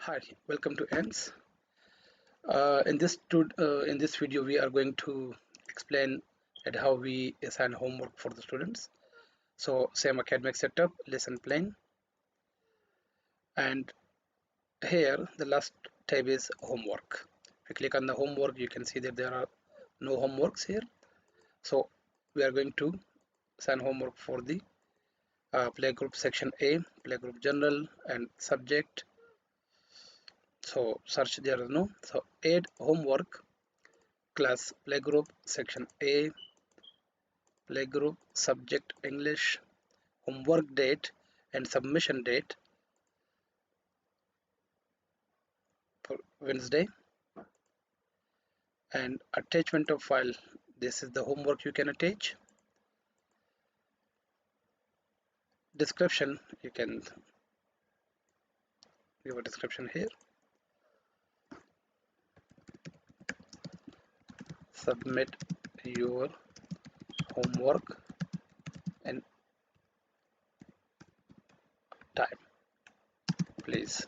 Hi, welcome to ENS. In this video, we are going to explain at how we assign homework for the students. So, same academic setup, lesson plan, and here the last tab is homework. If you click on the homework, you can see that there are no homeworks here. So, we are going to assign homework for the playgroup section A, playgroup general, and subject. So, search there is no. So, add homework class playgroup section A, playgroup subject English, homework date and submission date for Wednesday, and attachment of file. This is the homework you can attach. Description, you can give a description here. Submit your homework and time, please.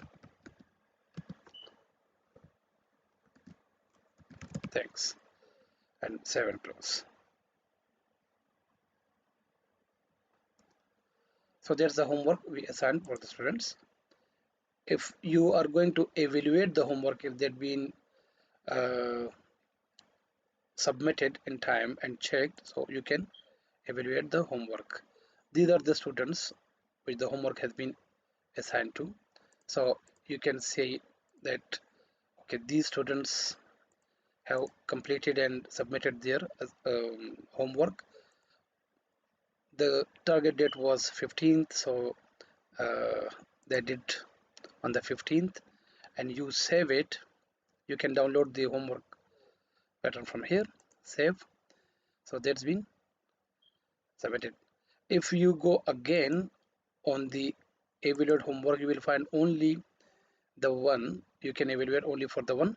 Thanks. And save and close. So there's the homework we assigned for the students. If you are going to evaluate the homework, if they've been uh, submitted in time and checked, so you can evaluate the homework. These are the students which the homework has been assigned to. So you can say that okay, these students have completed and submitted their homework. The target date was 15th, so they did on the 15th, and you save it. You can download the homework pattern from here, save. So that's been submitted. If you go again on the evaluate homework, you will find only the one. You can evaluate only for the one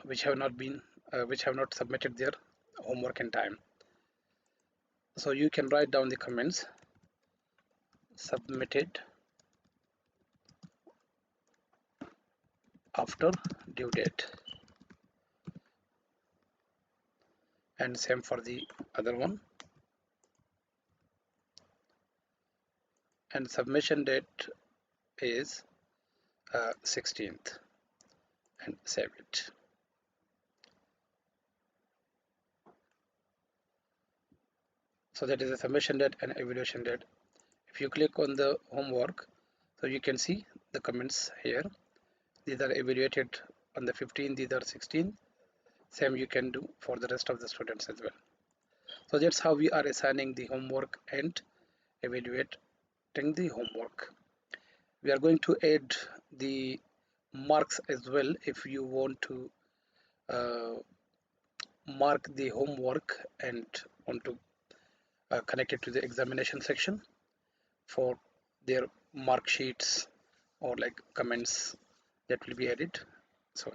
which have not submitted their homework in time. So you can write down the comments submitted after due date, and same for the other one, and submission date is 16th, and save it. So that is the submission date and evaluation date. If you click on the homework, so you can see the comments here. These are evaluated on the 15th, these are 16th. Same you can do for the rest of the students as well. So that's how we are assigning the homework and evaluating the homework. We are going to add the marks as well. If you want to uh, mark the homework and want to connect it to the examination section for their mark sheets or like comments, that will be added. So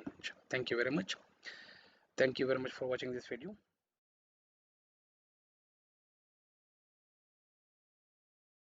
thank you very much for watching this video.